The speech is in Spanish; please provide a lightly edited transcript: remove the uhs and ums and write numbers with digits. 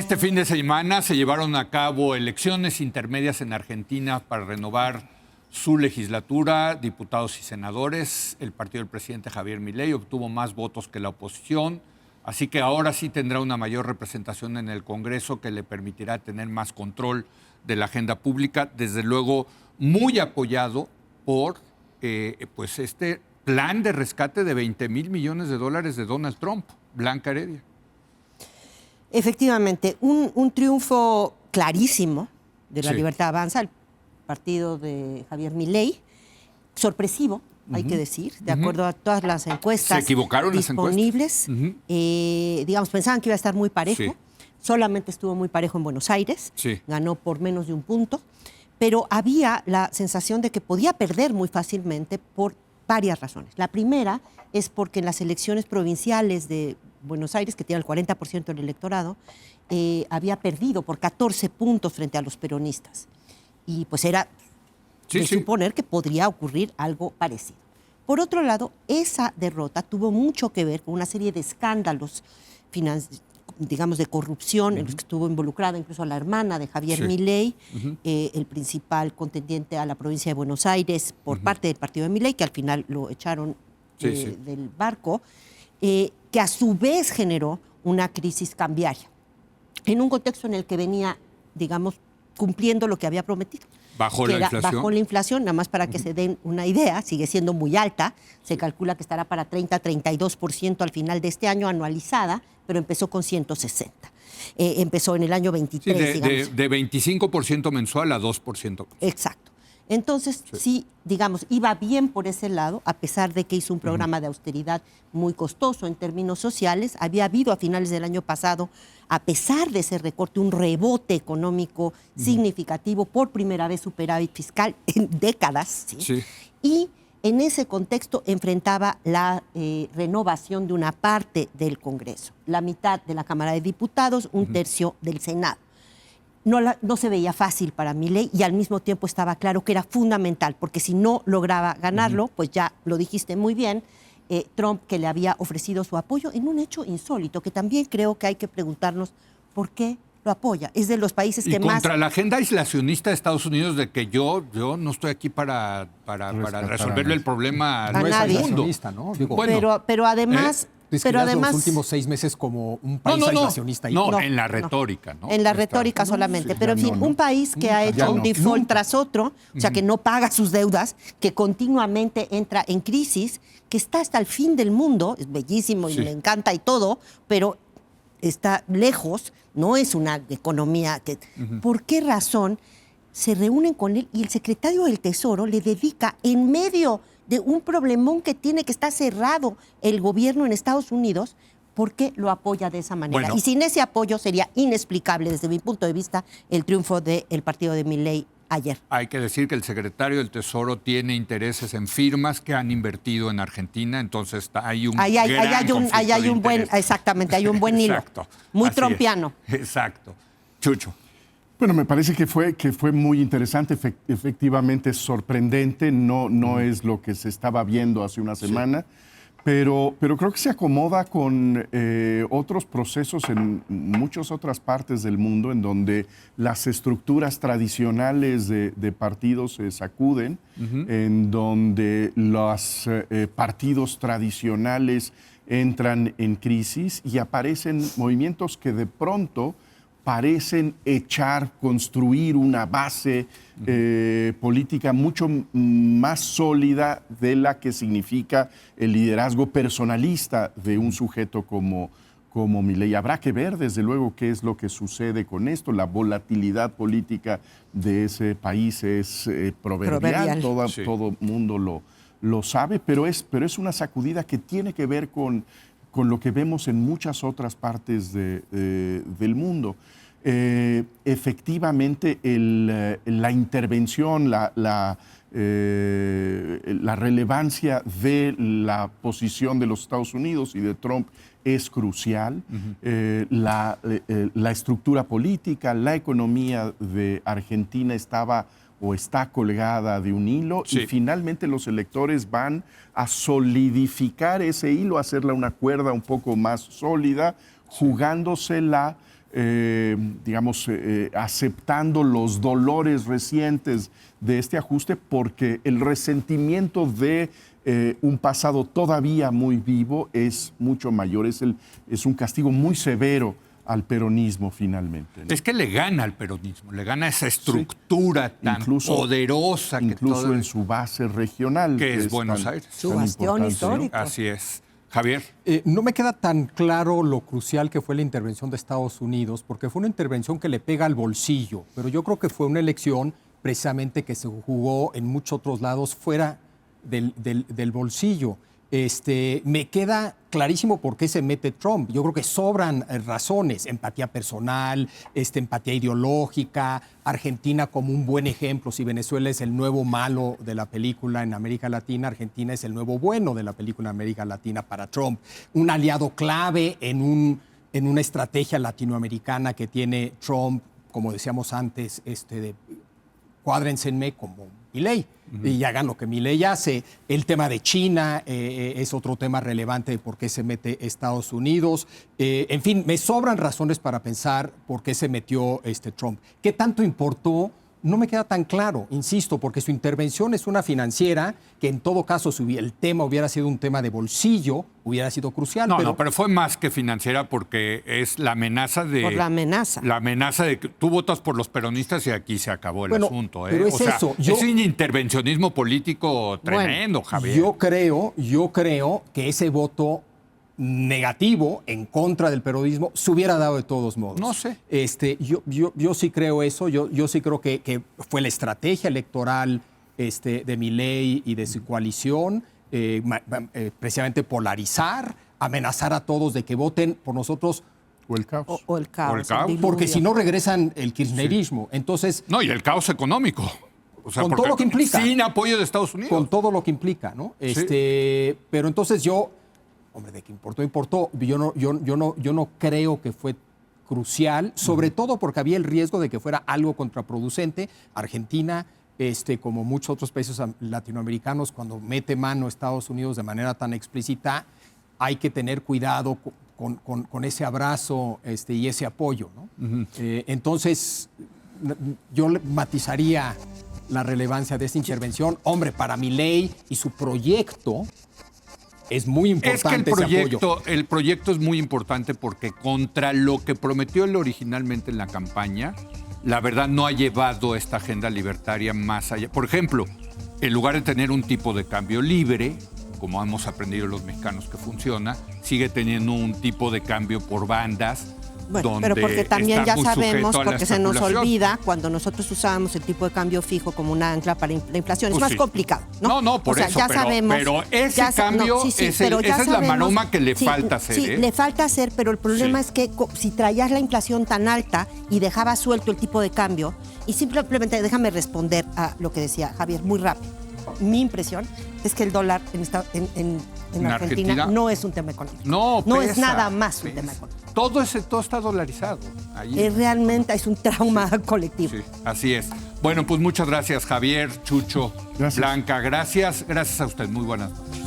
Este fin de semana se llevaron a cabo elecciones intermedias en Argentina para renovar su legislatura, diputados y senadores. El partido del presidente Javier Milei obtuvo más votos que la oposición, así que ahora sí tendrá una mayor representación en el Congreso que le permitirá tener más control de la agenda pública, desde luego muy apoyado por pues este plan de rescate de $20,000 millones de Donald Trump. Blanca Heredia. Efectivamente, un triunfo clarísimo de la Libertad Avanza, el partido de Javier Milei, sorpresivo, hay que decir, de acuerdo a todas las encuestas ¿Se equivocaron disponibles. Las encuestas? Digamos, pensaban que iba a estar muy parejo, solamente estuvo muy parejo en Buenos Aires, ganó por menos de un punto, pero había la sensación de que podía perder muy fácilmente por varias razones. La primera es porque en las elecciones provinciales de Buenos Aires, que tiene el 40% del electorado, había perdido por 14 puntos frente a los peronistas. Y pues era de suponer que podría ocurrir algo parecido. Por otro lado, esa derrota tuvo mucho que ver con una serie de escándalos, digamos, de corrupción en los que estuvo involucrada incluso la hermana de Javier Milei, el principal contendiente a la provincia de Buenos Aires por parte del partido de Milei, que al final lo echaron del barco, que a su vez generó una crisis cambiaria, en un contexto en el que venía, digamos, cumpliendo lo que había prometido. Bajó la inflación, nada más para que se den una idea, sigue siendo muy alta, se calcula que estará para 30-32% al final de este año anualizada, pero empezó con 160. Empezó en el año 23, digamos. De 25% mensual a 2%. Exacto. Entonces, sí, digamos, iba bien por ese lado, a pesar de que hizo un programa de austeridad muy costoso en términos sociales. Había habido a finales del año pasado, a pesar de ese recorte, un rebote económico significativo, por primera vez superávit fiscal en décadas. Y en ese contexto enfrentaba la renovación de una parte del Congreso, la mitad de la Cámara de Diputados, un tercio del Senado. No se veía fácil para Milei y al mismo tiempo estaba claro que era fundamental, porque si no lograba ganarlo, pues ya lo dijiste muy bien, Trump, que le había ofrecido su apoyo en un hecho insólito, que también creo que hay que preguntarnos por qué lo apoya. Es de los países que más... Contra la agenda aislacionista de Estados Unidos, de que yo no estoy aquí para resolverle el problema a nadie. ¿No? Digo, pero además... Pero además los últimos 6 meses como un país aislacionista. No, en la retórica. ¿No? En la retórica solamente. Pero en fin, un país que ha hecho un default tras otro, o sea, que no paga sus deudas, que continuamente entra en crisis, que está hasta el fin del mundo, es bellísimo y me encanta y todo, pero está lejos, no es una economía que... ¿Por qué razón se reúnen con él y el secretario del Tesoro le dedica en medio de un problemón que tiene, que está cerrado el gobierno en Estados Unidos? ¿Por qué lo apoya de esa manera? Bueno, y sin ese apoyo sería inexplicable, desde mi punto de vista, el triunfo del partido de Milei ayer. Hay que decir que el secretario del Tesoro tiene intereses en firmas que han invertido en Argentina, entonces hay un exactamente, hay un buen hilo. Exacto. Muy trompiano. Exacto. Chucho. Bueno, me parece que fue muy interesante, efectivamente sorprendente, no es lo que se estaba viendo hace una semana, pero creo que se acomoda con otros procesos en muchas otras partes del mundo en donde las estructuras tradicionales de partidos se sacuden, en donde los partidos tradicionales entran en crisis y aparecen movimientos que de pronto parecen construir una base política mucho más sólida de la que significa el liderazgo personalista de un sujeto como Milei. Habrá que ver, desde luego, qué es lo que sucede con esto. La volatilidad política de ese país es proverbial. Todo mundo lo sabe, pero es una sacudida que tiene que ver con lo que vemos en muchas otras partes del mundo. Efectivamente, la intervención, la relevancia de la posición de los Estados Unidos y de Trump es crucial. La estructura política, la economía de Argentina estaba o está colgada de un hilo y finalmente los electores van a solidificar ese hilo, hacerla una cuerda un poco más sólida, jugándosela digamos, aceptando los dolores recientes de este ajuste, porque el resentimiento de un pasado todavía muy vivo es mucho mayor, es un castigo muy severo al peronismo finalmente, ¿no? Es que le gana al peronismo, le gana esa estructura tan poderosa. Incluso en su base regional. Que es Buenos Aires. Su bastión histórico. Así es. Javier. No me queda tan claro lo crucial que fue la intervención de Estados Unidos, porque fue una intervención que le pega al bolsillo, pero yo creo que fue una elección precisamente que se jugó en muchos otros lados fuera del bolsillo. Me queda clarísimo por qué se mete Trump. Yo creo que sobran razones, empatía personal, empatía ideológica, Argentina como un buen ejemplo. Si Venezuela es el nuevo malo de la película en América Latina, Argentina es el nuevo bueno de la película en América Latina para Trump. Un aliado clave en una estrategia latinoamericana que tiene Trump, como decíamos antes, cuádrensenme como Milei. Y hagan lo que Milei hace. El tema de China es otro tema relevante de por qué se mete Estados Unidos. En fin, me sobran razones para pensar por qué se metió Trump. ¿Qué tanto importó? No me queda tan claro, insisto, porque su intervención es una financiera que en todo caso, si el tema hubiera sido un tema de bolsillo, hubiera sido crucial. Pero fue más que financiera porque es la amenaza de... Por la amenaza. La amenaza de que tú votas por los peronistas y aquí se acabó el asunto. Pero es eso. Es un intervencionismo político tremendo, Javier. Yo creo que ese voto negativo en contra del peronismo se hubiera dado de todos modos. No sé. Yo sí creo eso. Yo sí creo que fue la estrategia electoral de Milei y de su coalición, precisamente polarizar, amenazar a todos de que voten por nosotros. O el caos. O el caos. Porque si no regresan el kirchnerismo. Sí. Entonces, no, y el caos económico. O sea, con todo lo que implica. Sin apoyo de Estados Unidos. Con todo lo que implica, ¿no? Sí. Pero entonces hombre, de que importó. Yo no creo que fue crucial, sobre todo porque había el riesgo de que fuera algo contraproducente. Argentina, como muchos otros países latinoamericanos, cuando mete mano a Estados Unidos de manera tan explícita, hay que tener cuidado con ese abrazo y ese apoyo, ¿no? Entonces, yo matizaría la relevancia de esta intervención. Hombre, para Milei y su proyecto es muy importante el proyecto es muy importante porque contra lo que prometió él originalmente en la campaña, la verdad no ha llevado esta agenda libertaria más allá. Por ejemplo, en lugar de tener un tipo de cambio libre, como hemos aprendido los mexicanos que funciona, sigue teniendo un tipo de cambio por bandas. Bueno, pero porque también ya sabemos, porque se nos olvida, cuando nosotros usábamos el tipo de cambio fijo como una ancla para la inflación, es más complicado, ¿no? No, por eso, ya sabemos, pero ese cambio, esa es la maroma que le falta hacer. Sí, le falta hacer, pero el problema es que si traías la inflación tan alta y dejabas suelto el tipo de cambio, y simplemente déjame responder a lo que decía Javier muy rápido. Mi impresión es que el dólar en Argentina no es un tema económico. No es nada más un tema económico. Todo está dolarizado. Realmente es un trauma colectivo. Sí, así es. Bueno, pues muchas gracias, Javier, Chucho, gracias. Blanca. Gracias a usted. Muy buenas noches.